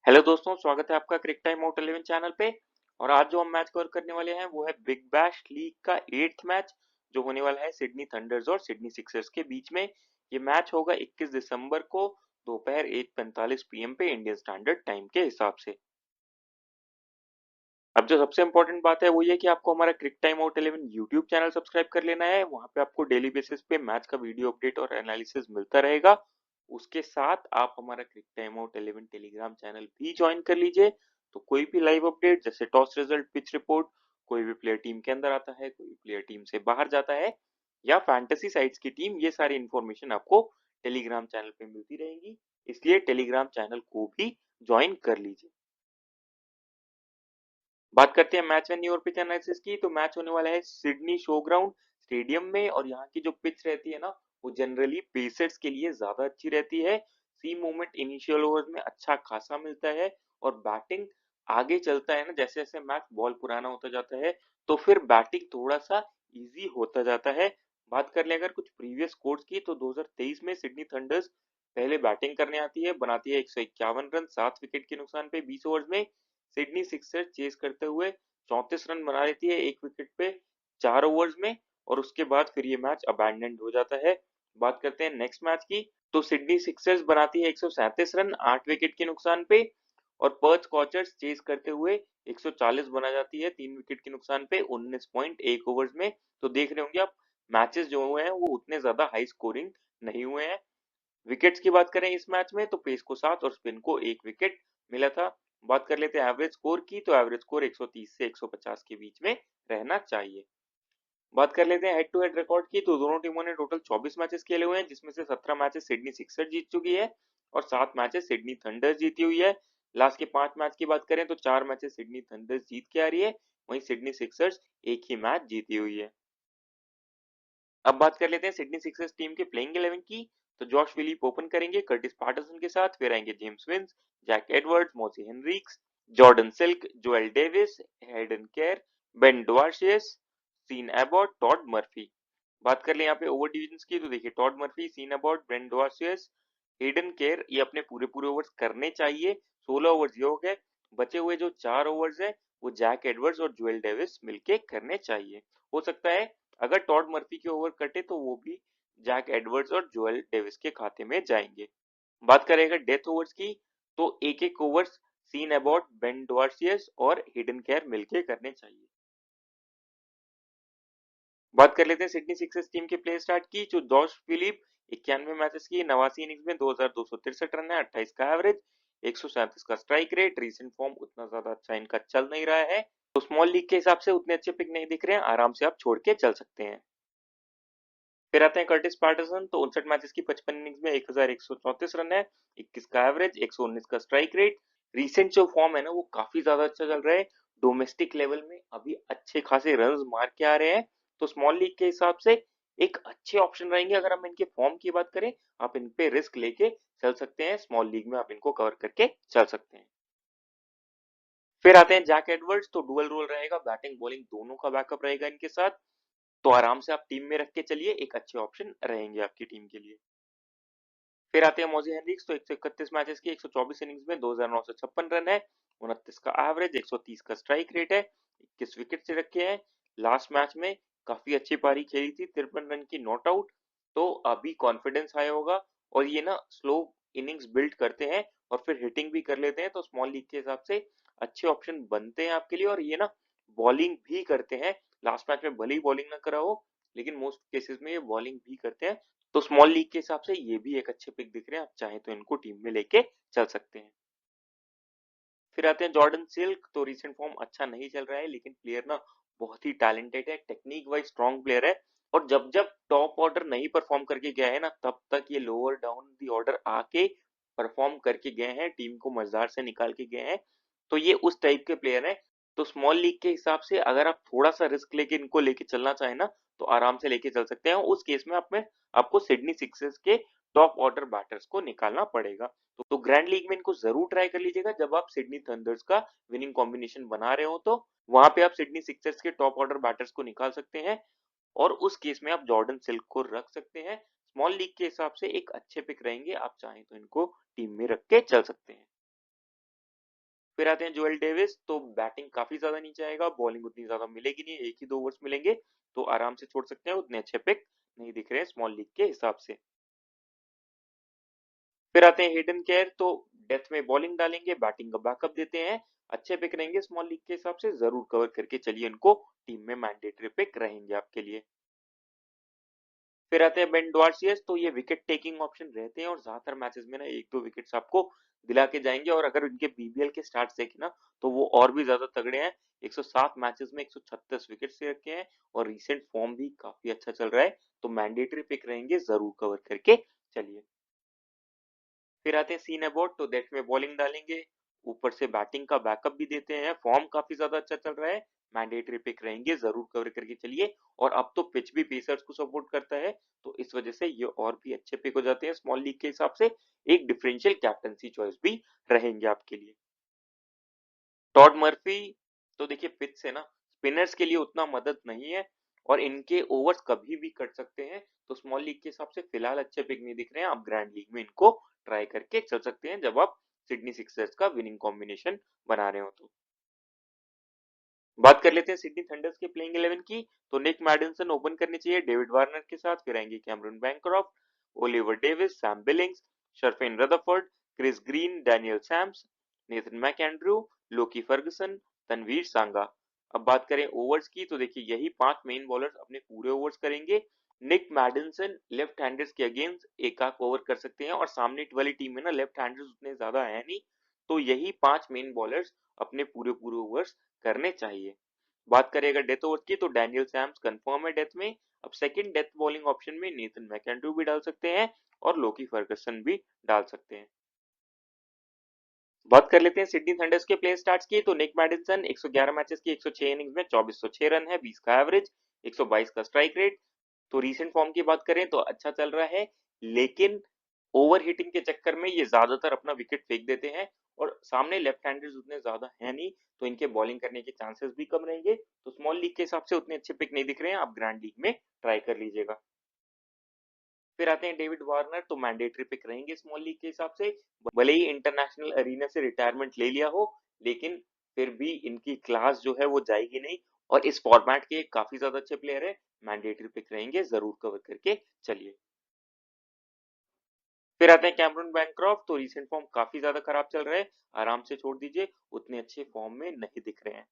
Hello दोस्तों, स्वागत है आपका क्रिक टाइम आउट 11 चैनल पे। और आज जो हम मैच कवर करने वाले हैं वो है बिग बैश लीग का 8th मैच जो होने वाला है सिडनी थंडर्स और सिडनी सिक्सर्स के बीच में। ये मैच होगा 21 दिसंबर को दोपहर 1:45 पीएम पे इंडियन स्टैंडर्ड टाइम के हिसाब से। अब जो सबसे इम्पोर्टेंट बात है वो ये कि आपको हमारा Cric time out 11 YouTube channel subscribe कर लेना है। वहाँ पे आपको डेली बेसिस पे मैच का वीडियो अपडेट और एनालिसिस मिलता रहेगा। उसके साथ आप हमारा Cric time out 11 Telegram channel भी ज्वाइन कर लीजिए। तो कोई भी लाइव अपडेट जैसे टॉस रिजल्ट, पिच रिपोर्ट, कोई भी प्लेयर टीम के अंदर आता है, कोई भी प्लेयर टीम से बाहर जाता है या फैंटेसी साइट्स की टीम, ये सारी इन्फॉर्मेशन आपको टेलीग्राम चैनल पे मिलती रहेंगी। इसलिए टेलीग्राम चैनल को भी ज्वाइन कर लीजिए। बात करते हैं मैच वेन्यू और पिच एनालिसिस की। तो मैच होने वाला है सिडनी शो ग्राउंड स्टेडियम में और यहाँ की जो पिच रहती है ना वो जनरली पेसर्स के लिए ज्यादा अच्छी रहती है। सी मूवमेंट इनिशियल ओवर्स में अच्छा खासा मिलता है और बैटिंग आगे चलता है ना, जैसे जैसे मैच बॉल पुराना होता जाता है तो फिर बैटिंग थोड़ा सा इजी होता जाता है। बात कर ले अगर कुछ प्रीवियस स्कोर्स की तो 2023 में सिडनी थंडर्स पहले बैटिंग करने आती है, बनाती है 151 रन 7 विकेट के नुकसान पे 20 ओवर्स में। सिडनी सिक्सर्स चेस करते हुए 34 रन बना लेती है 1 विकेट पे 4 ओवर्स में और उसके बाद फिर ये मैच अबैंडन्ड हो जाता है। बात करते हैं नेक्स्ट मैच की। तो सिडनी सिक्सर्स बनाती है 137 रन 8 विकेट के नुकसान पे और पर्थ स्कॉचर्स चेस करते हुए 140 बना जाती है 3 विकेट के नुकसान पे 19.1 ओवर्स में। तो देख रहे होंगे आप, मैचेस जो हुए हैं वो उतने ज्यादा हाई स्कोरिंग नहीं हुए हैं। विकेट्स की बात करें इस मैच में तो पेस को 7 और स्पिन को 1 विकेट मिला था। बात कर लेते हैं एवरेज स्कोर की। तो एवरेज स्कोर 130 से 150 के बीच में रहना चाहिए। बात कर लेते हैं हेड टू हेड रिकॉर्ड की। तो दोनों टीमों ने टोटल 24 मैचेस खेले हुए हैं जिसमें से 17 मैचेस सिडनी सिक्सर्स जीत चुकी है और 7 मैचेस सिडनी थंडर्स जीती हुई है। लास्ट के 5 मैच की बात करें तो 4 मैचेस सिडनी थंडर्स जीत के आ रही है, वहीं सिडनी सिक्सर्स एक ही मैच जीती हुई है। अब बात कर लेते हैं सिडनी सिक्सर्स टीम के प्लेइंग 11 की। तो जॉश फिलिप ओपन करेंगे कर्टिस पैटरसन के साथ, फिर आएंगे James Vince, Jack Edwards, Moises Henriques, Jordan Silk, Joel Davis, Hayden Kerr, Ben Dwarshuis, Sean Abbott, Todd Murphy. बात कर ले यहाँ पे ओवर डिविजन की। तो देखिए Todd Murphy, Sean Abbott, Ben Dwarshuis, Hayden Kerr ये अपने पूरे पूरे ओवर्स करने चाहिए। 16 ओवर्स ये हो गए। बचे हुए जो 4 ओवर्स है वो जैक एडवर्ड्स और जोएल डेविस मिलके करने चाहिए। हो सकता है अगर टॉड मर्फी के ओवर कटे तो वो भी जैक एडवर्ड्स और जोएल डेविस के खाते में जाएंगे। बात करें अगर डेथ ओवर्स की तो एक एक ओवर्स सीन अबॉट, बेन डुआर्सियस और हिडन केयर मिलके करने चाहिए। बात कर लेते हैं सिडनी सिक्सर्स टीम के प्ले स्टार्ट की। जो जॉश फिलिप 91 मैचेस की 89 इनिंग्स में 2263 रन है, 28 का एवरेज, 137 का स्ट्राइक रेट। रीसेंट फॉर्म उतना ज्यादा अच्छा इनका चल नहीं रहा है तो स्मॉल लीग के हिसाब से उतने अच्छे पिक नहीं दिख रहे हैं, आराम से आप छोड़ के चल सकते हैं। फिर आते हैं कर्टिस पैटरसन। तो 59 मैचेस की 55 इनिंग्स में 1134 रन है, 21 का एवरेज, 119 का स्ट्राइक रेट। रिसेंट जो फॉर्म है ना वो काफी ज्यादा अच्छा चल रहा है। डोमेस्टिक लेवल में अभी अच्छे खासे रन मार के आ रहे हैं। तो स्मॉल लीग के हिसाब से एक अच्छे ऑप्शन रहेंगे। अगर हम इनके फॉर्म की बात करें, आप इन पे रिस्क लेके चल सकते हैं, स्मॉल लीग में आप इनको कवर करके चल सकते हैं। फिर आते हैं जैक एडवर्ड्स। तो डुअल रोल रहेगा, बैटिंग बॉलिंग दोनों का बैकअप रहेगा इनके साथ। तो आराम से आप टीम में रख के चलिए, एक अच्छे ऑप्शन रहेंगे आपकी टीम के लिए। फिर आते हैं मोजी हेनरिक्स। तो 131 मैचेस की 124 इनिंग्स में 2956 रन है, 29 का एवरेज, 130 का स्ट्राइक रेट है, 21 विकेट से रखे हैं। लास्ट मैच में काफी अच्छी पारी खेली थी, 53 रन की नॉट आउट। तो अभी कॉन्फिडेंस हाई होगा और ये ना स्लो इनिंग्स बिल्ड करते हैं और फिर हिटिंग भी कर लेते हैं। तो स्मॉल लीग के हिसाब से अच्छे ऑप्शन बनते हैं आपके लिए और ये ना बॉलिंग भी करते हैं। लास्ट मैच में भले ही बॉलिंग ना करा हो लेकिन मोस्ट केसेस में ये बॉलिंग भी करते हैं। तो स्मॉल लीग के हिसाब से ये भी एक अच्छे पिक दिख रहे हैं, आप चाहें तो इनको टीम में लेके चल सकते हैं। फिर आते हैं जॉर्डन सिल्क। तो रिसेंट फॉर्म अच्छा नहीं चल रहा है लेकिन प्लेयर ना बहुत ही टैलेंटेड है, टेक्निक वाइज स्ट्रॉन्ग प्लेयर है और जब जब टॉप ऑर्डर नहीं परफॉर्म करके गया है ना तब तक ये लोअर डाउन दी ऑर्डर आके परफॉर्म करके गए हैं, टीम को मजदार से निकाल के गए हैं। तो ये उस टाइप के प्लेयर हैं। तो स्मॉल लीग के हिसाब से अगर आप थोड़ा सा रिस्क लेके इनको लेके चलना चाहें ना तो आराम से लेके चल सकते हैं। उस केस में आप में आपको सिडनी सिक्सर्स के टॉप ऑर्डर बैटर्स को निकालना पड़ेगा। तो ग्रैंड लीग में इनको जरूर ट्राई कर लीजिएगा जब आप सिडनी थंडर्स का विनिंग कॉम्बिनेशन बना रहे हो। तो वहां पे आप सिडनी सिक्सर्स के टॉप ऑर्डर बैटर्स को निकाल सकते हैं और उस केस में आप जॉर्डन सिल्क को रख सकते हैं। स्मॉल लीग के हिसाब से एक अच्छे पिक रहेंगे, आप चाहें तो इनको टीम में रख के चल सकते हैं। फिर आते हैं जोएल डेविस, तो बैटिंग काफी ज्यादा नीचे आएगा, बॉलिंग उतनी ज्यादा मिलेगी नहीं, एक ही 2 ओवर्स मिलेंगे, तो आराम से छोड़ सकते हैं, उतने अच्छे पिक नहीं दिख रहे हैं स्मॉल लीग के हिसाब से। फिर आते हैं हेडन केयर, तो डेथ में बॉलिंग डालेंगे, बैटिंग का बैकअप देते हैं, अच्छे पिक रहेंगे स्मॉल लीग के हिसाब से, जरूर कवर करके चलिए इनको, टीम में मैंडेटरी पिक रहेंगे आपके लिए। फिर आते हैं बेन डॉर्सियस, तो ये विकेट टेकिंग ऑप्शन रहते हैं और ज्यादातर मैचेस में ना एक दो विकेट्स आपको दिला के जाएंगे, और अगर इनके बीबीएल के स्टार्ट देखें ना तो वो और भी ज्यादा तगड़े हैं, 107 मैचेस में 136 विकेट से रखे हैं और रीसेंट फॉर्म भी काफी अच्छा चल रहा है, तो मैंडेटरी पिक रहेंगे, जरूर कवर करके चलिए। फिर आते हैं सीन अबॉट, तो डेथ में बॉलिंग डालेंगे, ऊपर से बैटिंग का बैकअप भी देते हैं, फॉर्म काफी ज्यादा अच्छा चल रहा है, मैंडेटरी पिक रहेंगे, जरूर कवर करके चलिए, और अब तो पिच भी पेसर्स को सपोर्ट करता है, तो इस वजह से ये और भी अच्छे पिक हो जाते हैं स्मॉल लीग के हिसाब से, एक डिफरेंशियल कैप्टनसी चॉइस भी रहेंगे आपके लिए। टॉड मर्फी, तो देखिए पिच से ना स्पिनर्स के लिए उतना मदद नहीं है, और इनके ओवर्स कभी भी कट सकते हैं, तो स्मॉल लीग के हिसाब से फिलहाल अच्छे पिक नहीं दिख रहे हैं, आप ग्रैंड लीग में इनको ट्राई करके चल सकते हैं जब आप सिडनी सिक्सर्स का विनिंग कॉम्बिनेशन बना रहे हो तो। बात कर लेते हैं सिडनी थंडर्स के प्लेइंग 11 की, तो निक मैडिसन ओपन करनी चाहिए डेविड वार्नर के साथ, फिर आएंगे Cameron Bancroft, Oliver Davies, Sam Billings, Sherfane Rutherford, Chris Green, Daniel Sams, Nathan McAndrew, Lockie Ferguson, Tanveer Sangha. अब बात करें ओवर्स की, तो देखिए यही 5 मेन बॉलर्स अपने पूरे ओवर्स करेंगे, निक मैडिसन लेफ्ट हैंडर्स के अगेंस्ट एक आध ओवर कर सकते हैं, और सामने वाली टीम में ना लेफ्ट हैंडर्स उतने ज्यादा है नहीं, तो यही 5 मेन बॉलर्स अपने पूरे पूरे ओवर्स करने चाहिए। बात करें अगर डेथ ओवर की, तो डैनियल सैम्स कंफर्म है डेथ में, अब सेकंड डेथ बॉलिंग ऑप्शन में नेथन मैकेंड्रू भी डाल सकते हैं और लोकी फर्गसन भी डाल सकते हैं। बात कर लेते हैं सिडनी थंडर्स के प्ले स्टार्ट्स की, तो निक मैडिसन 111 मैचेस की 106 इनिंग्स में 2406 रन है, 20 का एवरेज, 122 का स्ट्राइक रेट। तो रीसेंट फॉर्म की बात करें तो अच्छा चल रहा है, लेकिन ओवर हिटिंग के चक्कर में ये ज्यादातर अपना विकेट फेंक देते हैं, और सामने लेफ्ट हैंडर्स उतने ज्यादा है नहीं, तो इनके बॉलिंग करने के चांसेस भी कम रहेंगे, तो स्मॉल लीग के हिसाब से उतने अच्छे पिक नहीं दिख रहे हैं, आप ग्रैंड लीग में ट्राई कर लीजिएगा। फिर आते हैं डेविड वार्नर, तो मैंडेटरी पिक रहेंगे स्मॉल लीग के हिसाब से, भले ही इंटरनेशनल अरीना से रिटायरमेंट ले लिया हो, लेकिन फिर भी इनकी क्लास जो है वो जाएगी नहीं, और इस फॉर्मेट के काफी ज्यादा अच्छे प्लेयर है, मैंडेटरी पिक रहेंगे, जरूर कवर करके चलिए। फिर आते हैं कैमरन बैंक्रॉफ्ट, तो रीसेंट फॉर्म काफी ज्यादा खराब चल रहा है, आराम से छोड़ दीजिए, उतने अच्छे फॉर्म में नहीं दिख रहे हैं।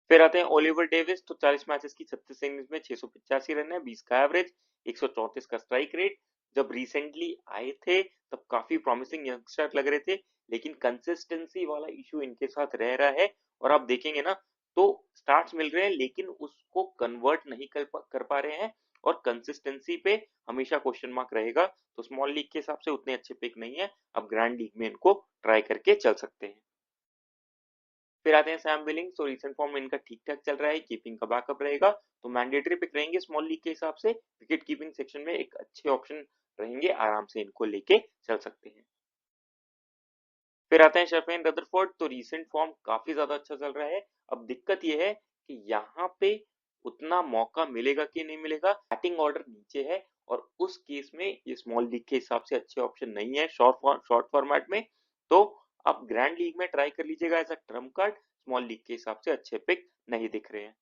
फिर आते हैं ओलिवर डेविस, तो 40 मैचेस की 36 इनिंग्स में 685 रन है, 20 का एवरेज, 134 का स्ट्राइक रेट। जब रिसेंटली आए थे तब काफी प्रॉमिसिंग यंगस्टर लग रहे थे, लेकिन कंसिस्टेंसी वाला इशू इनके साथ रह रहा है, और आप देखेंगे ना तो स्टार्ट्स मिल रहे हैं लेकिन उसको कन्वर्ट नहीं कर पा रहे हैं, और कंसिस्टेंसी पे हमेशा क्वेश्चन मार्क रहेगा, तो स्मॉल लीग के हिसाब से उतने अच्छे पिक नहीं है, अब ग्रैंड लीग में इनको ट्राई करके चल सकते हैं। फिर आते हैं सैम बिलिंग्स, तो रीसेंट फॉर्म इनका ठीक ठाक चल रहा है, कीपिंग का बैकअप रहेगा, तो मैंडेटरी पिक रहेंगे स्मॉल लीग के हिसाब से, विकेट कीपिंग सेक्शन में एक अच्छे ऑप्शन रहेंगे, आराम से इनको लेके चल सकते हैं। फिर आते हैं शर्फेन रदरफोर्ड, तो रीसेंट फॉर्म काफी ज्यादा अच्छा चल रहा है, अब दिक्कत यह है कि यहाँ पे उतना मौका मिलेगा कि नहीं मिलेगा, बैटिंग ऑर्डर नीचे है, और उस केस में ये स्मॉल लीग के हिसाब से अच्छे ऑप्शन नहीं है शॉर्ट फॉर्मेट में, तो आप ग्रैंड लीग में ट्राई कर लीजिएगा as a trump card, small league के हिसाब से अच्छे पिक नहीं दिख रहे हैं।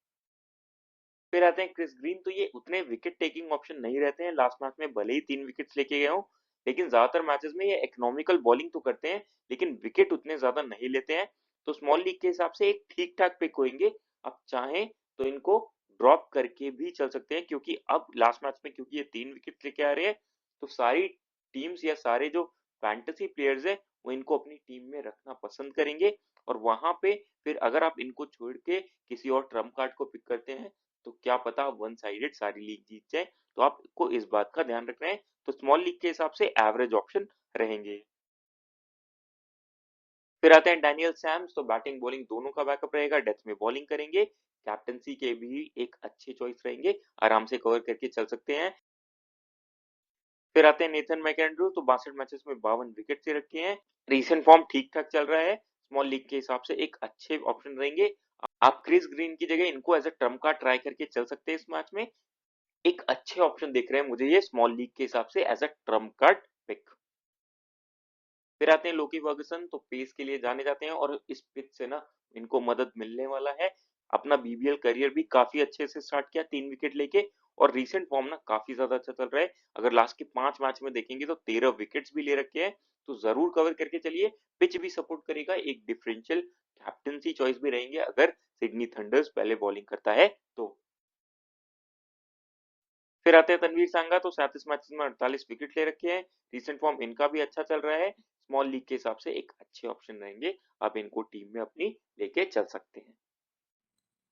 फिर आते हैं क्रिस ग्रीन, तो ये उतने विकेट टेकिंग ऑप्शन नहीं रहते हैं, लास्ट मैच में भले ही 3 विकेट्स लेके गए हो, लेकिन ज्यादातर मैचेस में ये इकोनॉमिकल बॉलिंग तो करते हैं, लेकिन विकेट उतने ज्यादा नहीं लेते हैं, तो स्मॉल लीग के हिसाब से एक ठीक ठाक पिक होंगे, आप चाहें तो इनको ड्रॉप करके भी चल सकते हैं, क्योंकि अब लास्ट मैच में क्योंकि ये 3 विकेट लेके आ रहे हैं, तो सारी टीम्स या सारे जो फैंटेसी प्लेयर्स है वो इनको अपनी टीम में रखना पसंद करेंगे, और वहां पे फिर अगर आप इनको छोड़ के किसी और ट्रम्प कार्ड को पिक करते हैं, तो क्या पता वन साइडेड सारी लीग जीत जाए, तो आपको इस बात का ध्यान रखना है, तो स्मॉल लीग के हिसाब से एवरेज ऑप्शन रहेंगे। फिर आते हैं डैनियल सैम्स, तो बैटिंग बॉलिंग दोनों का बैकअप रहेगा, डेथ में बॉलिंग करेंगे, कैप्टनसी के भी एक अच्छे चॉइस रहेंगे, आराम से कवर करके चल सकते हैं। फिर आते हैं नेथन मैकेंड्रू, तो 62 मैचेस में 52 विकेट से रखे हैं, रीसेंट फॉर्म ठीक ठाक चल रहा है, स्मॉल लीग के हिसाब से एक अच्छे ऑप्शन रहेंगे, आप क्रिस ग्रीन की जगह इनको as a trump card try करके चल सकते हैं इस मैच में, एक अच्छे ऑप्शन दिख रहे हैं मुझे ये स्मॉल लीग के हिसाब से as a trump card pick. फिर आते हैं लोकी फर्गुसन, तो पेस के लिए जाने जाते हैं और इस पिच से ना इनको मदद मिलने वाला है। अपना बीबीएल करियर भी काफ़ी अच्छे से स्टार्ट किया 3 विकेट लेके और रीसेंट फॉर्म ना काफ़ी ज़्यादा अच्छा चल रहा है। अगर लास्ट के 5 मैच में देखेंगे तो 13 विकेट्स भी ले रखे हैं, तो ज़रूर कवर करके चलिए। पिच भी सपोर्ट करेगा, एक डिफरेंशियल कैप्टेंसी चॉइस भी रहेंगे अगर सिडनी थंडर्स पहले बॉलिंग करता है तो। फिर आते हैं तनवीर सांगा, तो 37 मैचेस में 48 विकेट ले रखे हैं। रीसेंट फॉर्म इनका भी अच्छा चल रहा है। स्मॉल लीग के हिसाब से एक अच्छे ऑप्शन रहेंगे। आप इनको टीम में अपनी लेके चल सकते हैं।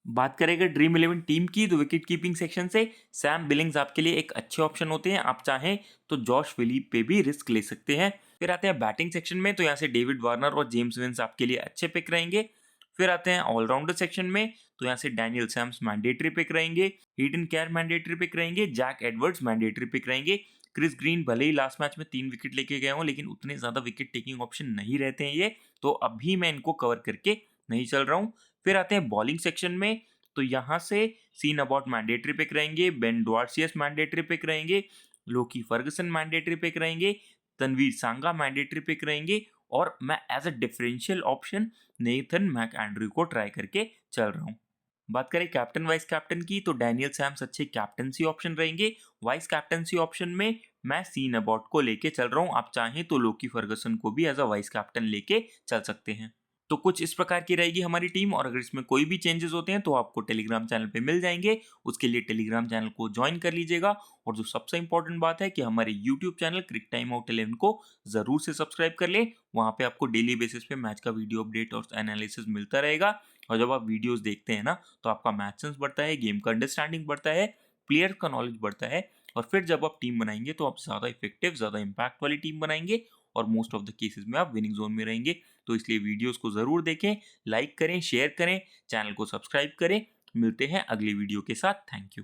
बात करें अगर ड्रीम 11 टीम की, तो विकेट कीपिंग सेक्शन से सैम बिलिंग्स आपके लिए एक अच्छे ऑप्शन होते हैं। आप चाहें तो जॉश फिलिप पे भी रिस्क ले सकते हैं। फिर आते हैं बैटिंग सेक्शन में, तो यहाँ से डेविड वार्नर और जेम्स विंस आपके लिए अच्छे पिक रहेंगे। फिर आते हैं ऑलराउंडर सेक्शन में, तो यहाँ से डैनियल सैम्स मैंडेटरी पिक रहेंगे, हीडन केयर मैंडेटरी पिक रहेंगे, जैक एडवर्ड्स मैंडेटरी पिक रहेंगे। क्रिस ग्रीन भले ही लास्ट मैच में 3 विकेट लेके गए हों, लेकिन उतने ज्यादा विकेट टेकिंग ऑप्शन नहीं रहते हैं ये, तो अभी मैं इनको कवर करके नहीं चल रहा हूँ। फिर आते हैं बॉलिंग सेक्शन में, तो यहाँ से सीन अबाउट मैंडेटरी पिक रहेंगे, बेन डॉर्सियस मैंडेटरी पिक रहेंगे, लोकी फर्गसन मैंडेटरी पिक रहेंगे, तनवीर सांगा मैंडेटरी पिक रहेंगे और मैं as a differential option Nathan McAndrew को ट्राई करके चल रहा हूँ। बात करें कैप्टन वाइस कैप्टन की, तो डैनियल सैम्स अच्छे कैप्टनसी ऑप्शन रहेंगे। वाइस कैप्टनसी ऑप्शन में मैं सीन अबाउट को लेके चल रहा हूँ। आप चाहें तो लोकी फर्गसन को भी एज अ वाइस कैप्टन लेके चल सकते हैं। तो कुछ इस प्रकार की रहेगी हमारी टीम, और अगर इसमें कोई भी चेंजेस होते हैं तो आपको टेलीग्राम चैनल पे मिल जाएंगे। उसके लिए टेलीग्राम चैनल को ज्वाइन कर लीजिएगा। और जो सबसे इंपॉर्टेंट बात है कि हमारे यूट्यूब चैनल क्रिक टाइम आउट 11 को जरूर से सब्सक्राइब कर ले। वहाँ पे आपको डेली बेसिस पे मैच का वीडियो अपडेट और एनालिसिस मिलता रहेगा। और जब आप वीडियोस देखते हैं ना, तो आपका मैथ सेंस बढ़ता है, गेम का अंडरस्टैंडिंग बढ़ता है, प्लेयर का नॉलेज बढ़ता है। और फिर जब आप टीम बनाएंगे तो आप ज़्यादा इफेक्टिव, ज़्यादा इम्पैक्ट वाली टीम बनाएंगे और मोस्ट ऑफ द केसेस में आप विनिंग जोन में रहेंगे। तो इसलिए वीडियोस को ज़रूर देखें, लाइक करें, शेयर करें, चैनल को सब्सक्राइब करें। मिलते हैं अगली वीडियो के साथ। Thank you.